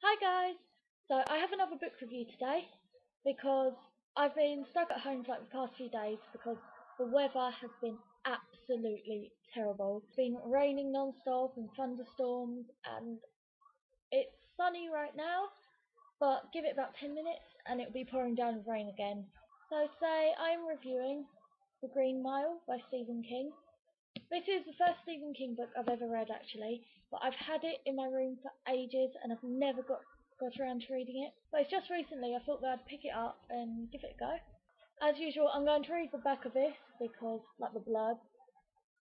Hi guys! So I have another book review today because I've been stuck at home for like the past few days because the weather has been absolutely terrible. It's been raining non-stop and thunderstorms, and it's sunny right now, but give it about 10 minutes and it'll be pouring down with rain again. So today I'm reviewing The Green Mile by Stephen King. This is the first Stephen King book I've ever read actually, but I've had it in my room for ages and I've never got around to reading it. But it's just recently I thought that I'd pick it up and give it a go. As usual, I'm going to read the back of this because, like the blurb,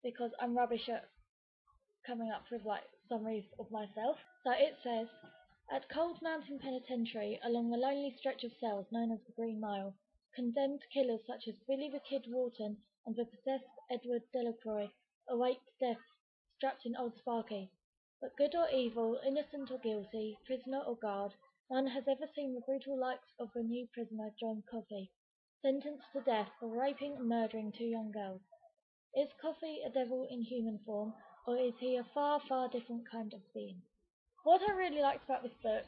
because I'm rubbish at coming up with like summaries of myself. So it says, at Cold Mountain Penitentiary, along the lonely stretch of cells known as the Green Mile, condemned killers such as Billy the Kid Wharton and the possessed Edward Delacroix await death strapped in Old Sparky. But good or evil, innocent or guilty, prisoner or guard, none has ever seen the brutal likes of the new prisoner John Coffey, sentenced to death for raping and murdering two young girls. Is Coffey a devil in human form, or is he a far, far different kind of being? What I really liked about this book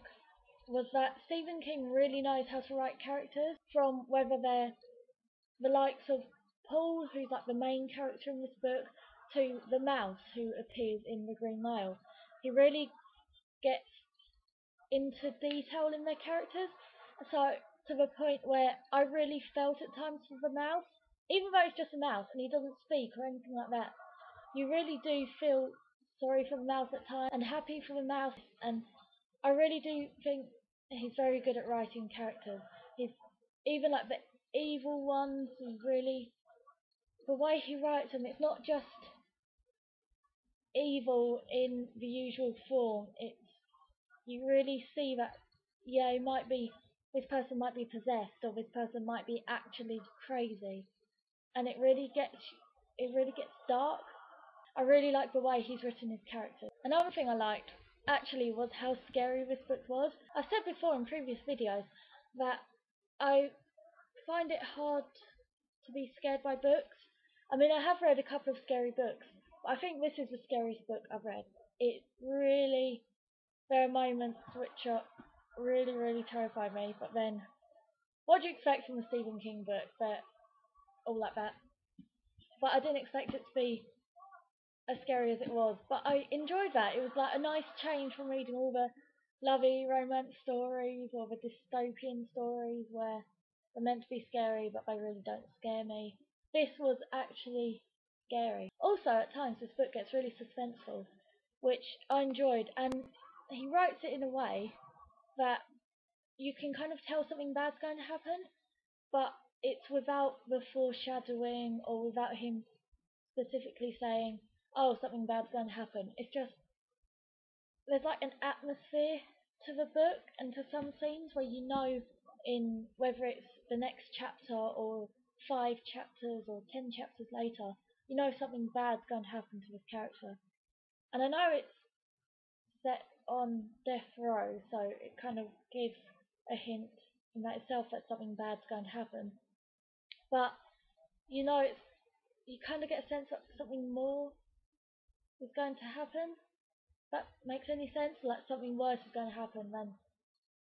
was that Stephen King really knows how to write characters, from whether they're the likes of Paul, who's like the main character in this book, to the mouse who appears in The Green Mile. He really gets into detail in their characters, so to the point where I really felt at times for the mouse, even though it's just a mouse and he doesn't speak or anything like that. You really do feel sorry for the mouse at times and happy for the mouse, and I really do think he's very good at writing characters. He's even like the evil ones, really, the way he writes them, it's not just evil in the usual form. It's, you really see that, yeah, this person might be possessed, or this person might be actually crazy, and it really gets dark. I really like the way he's written his characters. Another thing I liked actually was how scary this book was. I've said before in previous videos that I find it hard to be scared by books. I mean, I have read a couple of scary books, but I think this is the scariest book I've read. There are moments which are really terrify me, but then, what do you expect from a Stephen King book? They're all like that. But I didn't expect it to be as scary as it was, but I enjoyed that. It was like a nice change from reading all the lovey romance stories or the dystopian stories where they're meant to be scary but they really don't scare me. This was actually scary. Also, at times this book gets really suspenseful, which I enjoyed, and he writes it in a way that you can kind of tell something bad's going to happen, but it's without the foreshadowing or without him specifically saying, oh, something bad's going to happen. It's just, there's like an atmosphere to the book and to some scenes where you know, in whether it's the next chapter or 5 chapters or 10 chapters later, you know something bad's going to happen to this character. And I know it's set on death row, so it kind of gives a hint in that itself that something bad's going to happen. But you know, you kind of get a sense that something more is going to happen. If that makes any sense? Like something worse is going to happen than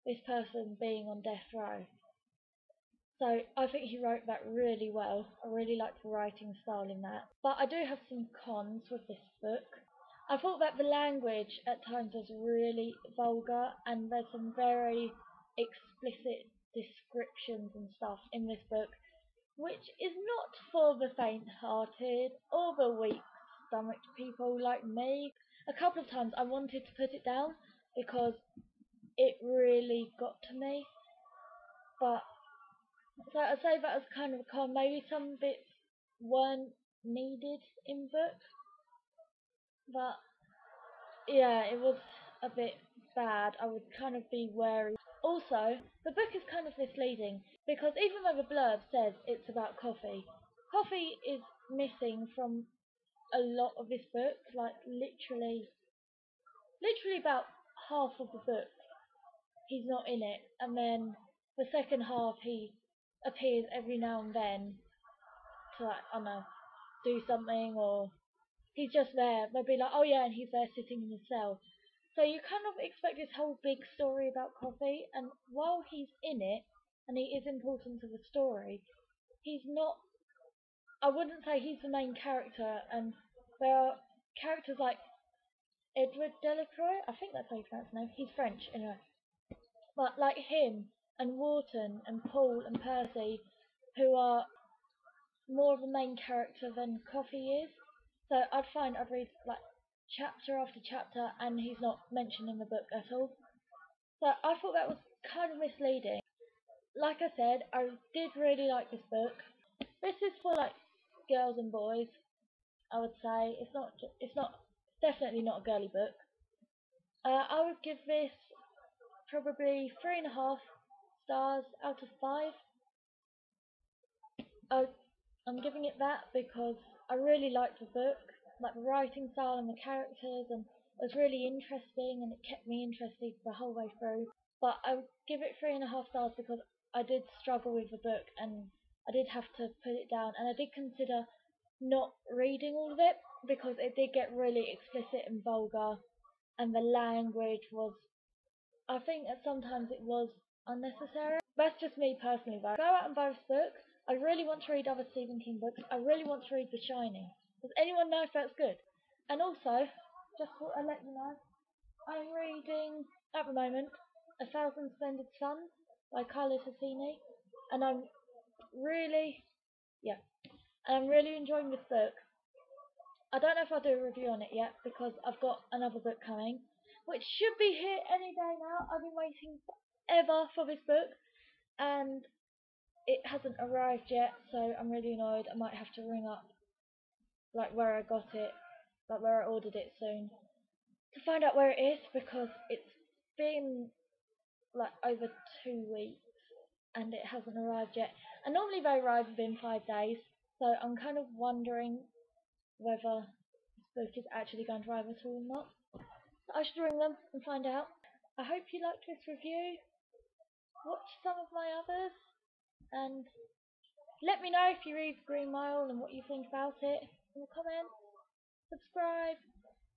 this person being on death row. So I think he wrote that really well. I really liked the writing style in that. But I do have some cons with this book. I thought that the language at times was really vulgar, and there's some very explicit descriptions and stuff in this book, which is not for the faint-hearted or the weak-stomached people like me. A couple of times I wanted to put it down because it really got to me, but so I'd say that was kind of a con. Maybe some bits weren't needed in book, but yeah, it was a bit bad. I would kind of be wary. Also, the book is kind of misleading because even though the blurb says it's about Coffey, Coffey is missing from a lot of this book, like literally about half of the book. He's not in it, and then the second half he appears every now and then to, like, I don't know, do something, or he's just there. They'll be like, oh yeah, and he's there sitting in his cell. So you kind of expect this whole big story about coffee, and while he's in it, and he is important to the story, he's not. I wouldn't say he's the main character, and there are characters like Edward Delacroix. I think that's how you pronounce his name. He's French, anyway. But like him and Wharton and Paul and Percy, who are more of a main character than Coffee is. So I'd read like chapter after chapter, and he's not mentioned in the book at all. So I thought that was kind of misleading. Like I said, I did really like this book. This is for like girls and boys. I would say it's definitely not a girly book. I would give this probably 3.5 stars out of 5. I, I'm giving it that because I really liked the book, like the writing style and the characters, and it was really interesting and it kept me interested the whole way through. But I would give it 3.5 stars because I did struggle with the book and I did have to put it down, and I did consider not reading all of it because it did get really explicit and vulgar, and the language was, I think that sometimes it was unnecessary. That's just me personally though. Go out and buy this book. I really want to read other Stephen King books. I really want to read The Shining. Does anyone know if that's good? And also, just to let you know, I'm reading, at the moment, A Thousand Splendid Suns by Carlo Tassini. And really, yeah, I'm really enjoying this book. I don't know if I'll do a review on it yet because I've got another book coming, which should be here any day now. I've been waiting forever for this book, and it hasn't arrived yet, so I'm really annoyed. I might have to ring up, like where I got it, like where I ordered it soon, to find out where it is because it's been like over 2 weeks and it hasn't arrived yet. And normally they arrive within 5 days, so I'm kind of wondering whether this book is actually going to arrive at all or not. So I should ring them and find out. I hope you liked this review. Watch some of my others and let me know if you read Green Mile and what you think about it in the comments. Subscribe,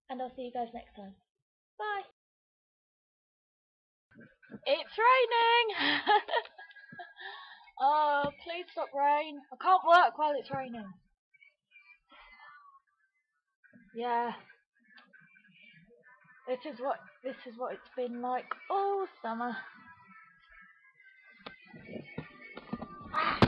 and I'll see you guys next time. Bye! It's raining! Oh, please stop rain. I can't work while it's raining. Yeah. This is what it's been like all summer. Ah.